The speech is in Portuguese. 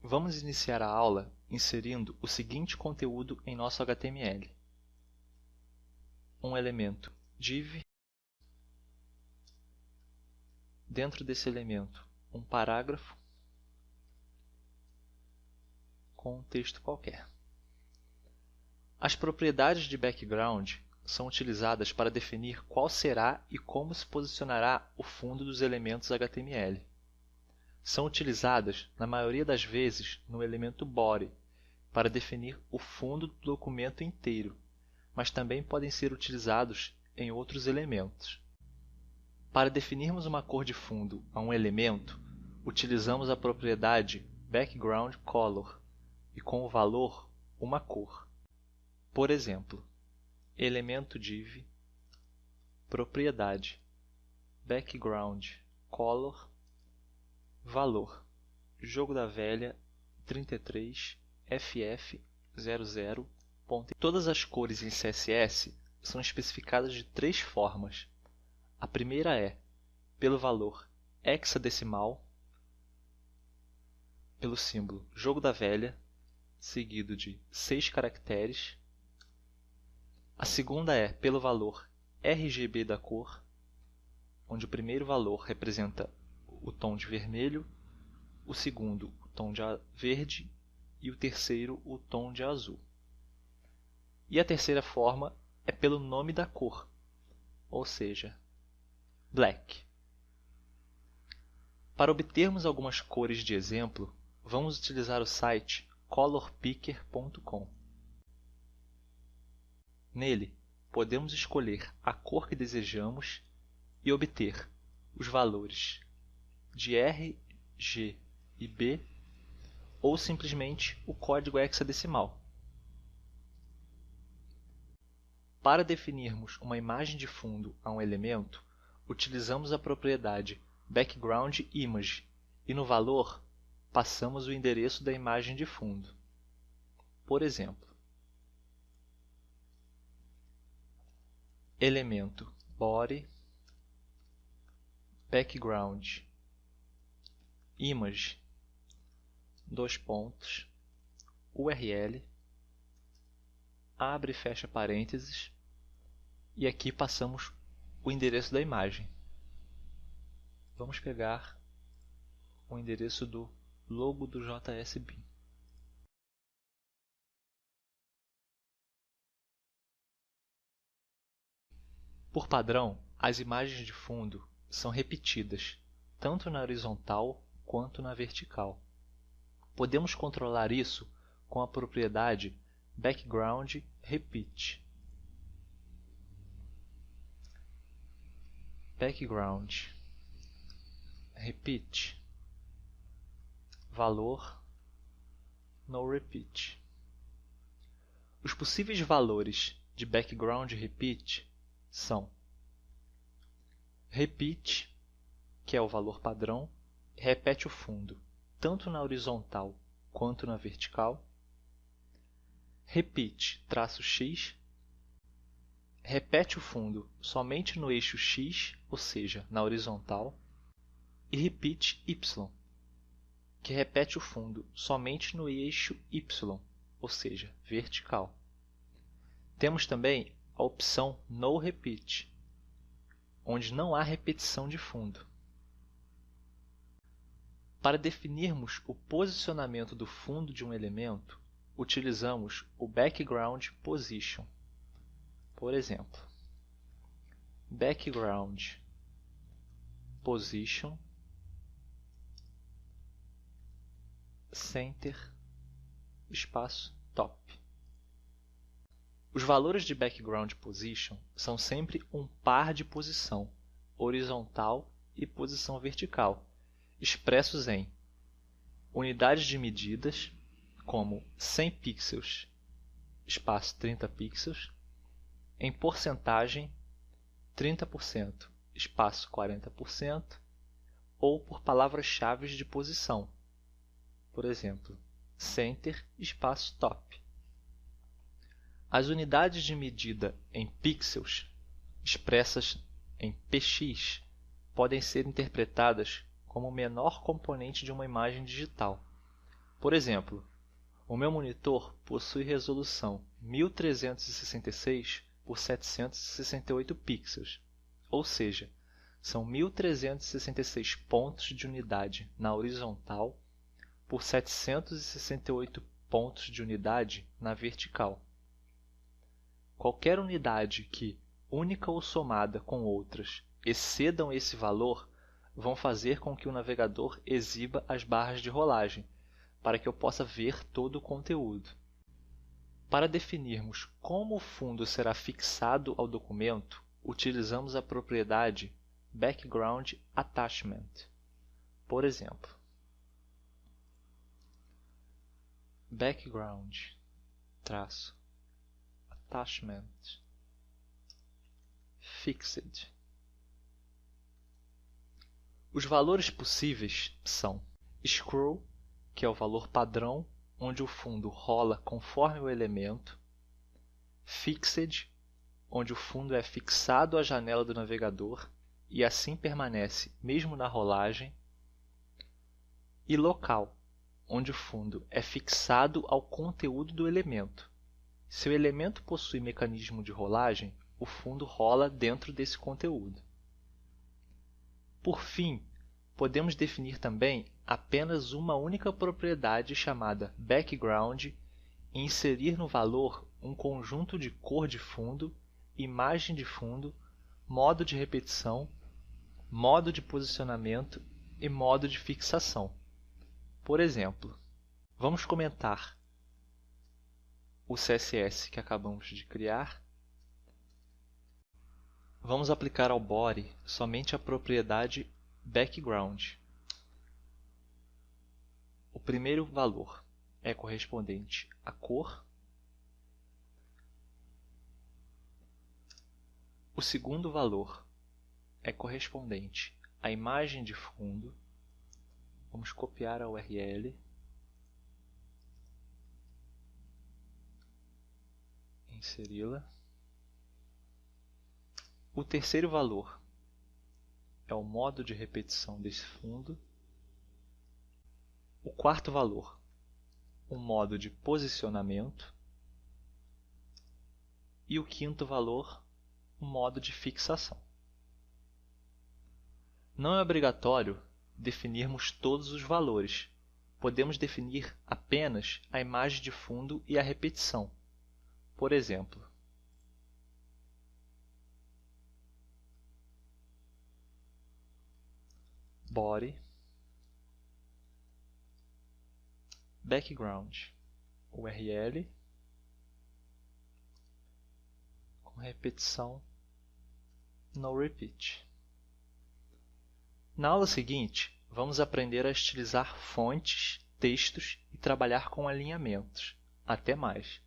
Vamos iniciar a aula inserindo o seguinte conteúdo em nosso HTML. Um elemento div, dentro desse elemento um parágrafo com um texto qualquer. As propriedades de background são utilizadas para definir qual será e como se posicionará o fundo dos elementos HTML. São utilizadas, na maioria das vezes, no elemento body, para definir o fundo do documento inteiro, mas também podem ser utilizados em outros elementos. Para definirmos uma cor de fundo a um elemento, utilizamos a propriedade background color e com o valor uma cor. Por exemplo, elemento div, propriedade background color, valor jogo da velha 33 ff00. Todas as cores em CSS são especificadas de três formas. A primeira é pelo valor hexadecimal, pelo símbolo jogo da velha, seguido de 6 caracteres. A segunda é pelo valor RGB da cor, onde o primeiro valor representa o tom de vermelho, o segundo o tom de verde e o terceiro o tom de azul. E a terceira forma é pelo nome da cor, ou seja, black. Para obtermos algumas cores de exemplo, vamos utilizar o site colorpicker.com. Nele, podemos escolher a cor que desejamos e obter os valores de R, G e B ou simplesmente o código hexadecimal. Para definirmos uma imagem de fundo a um elemento, utilizamos a propriedade background image e no valor passamos o endereço da imagem de fundo. Por exemplo, elemento body background image URL, abre e fecha parênteses, e aqui passamos o endereço da imagem. Vamos pegar o endereço do logo do JSBin. Por padrão, as imagens de fundo são repetidas, tanto na horizontal quanto na vertical. Podemos controlar isso com a propriedade background repeat. Background repeat valor no repeat. Os possíveis valores de background repeat são repeat, que é o valor padrão, repete o fundo tanto na horizontal quanto na vertical. Repeat -x, repete o fundo somente no eixo x, ou seja, na horizontal. E repeat y, que repete o fundo somente no eixo y, ou seja, vertical. Temos também a opção no repeat, onde não há repetição de fundo. Para definirmos o posicionamento do fundo de um elemento, utilizamos o background position. Por exemplo, background position center espaço top. Os valores de background position são sempre um par de posição horizontal e posição vertical, expressos em unidades de medidas, como 100 pixels, espaço 30 pixels, em porcentagem, 30%, espaço 40%, ou por palavras-chave de posição, por exemplo, center, espaço top. As unidades de medida em pixels, expressas em px, podem ser interpretadas como o menor componente de uma imagem digital. Por exemplo, o meu monitor possui resolução 1366 por 768 pixels, ou seja, são 1366 pontos de unidade na horizontal por 768 pontos de unidade na vertical. Qualquer unidade que, única ou somada com outras, excedam esse valor, vão fazer com que o navegador exiba as barras de rolagem, para que eu possa ver todo o conteúdo. Para definirmos como o fundo será fixado ao documento, utilizamos a propriedade Background Attachment. Por exemplo, background attachment fixed. Os valores possíveis são scroll, que é o valor padrão, onde o fundo rola conforme o elemento, fixed, onde o fundo é fixado à janela do navegador e assim permanece mesmo na rolagem, e local, onde o fundo é fixado ao conteúdo do elemento. Se o elemento possui mecanismo de rolagem, o fundo rola dentro desse conteúdo. Por fim, podemos definir também apenas uma única propriedade chamada background e inserir no valor um conjunto de cor de fundo, imagem de fundo, modo de repetição, modo de posicionamento e modo de fixação. Por exemplo, vamos comentar o CSS que acabamos de criar. Vamos aplicar ao body somente a propriedade background. O primeiro valor é correspondente à cor. O segundo valor é correspondente à imagem de fundo. Vamos copiar a URL. Inseri-la. O terceiro valor é o modo de repetição desse fundo. O quarto valor, o modo de posicionamento. E o quinto valor, o modo de fixação. Não é obrigatório definirmos todos os valores. Podemos definir apenas a imagem de fundo e a repetição. Por exemplo, body, background, URL, com repetição no repeat. Na aula seguinte, vamos aprender a estilizar fontes, textos e trabalhar com alinhamentos. Até mais!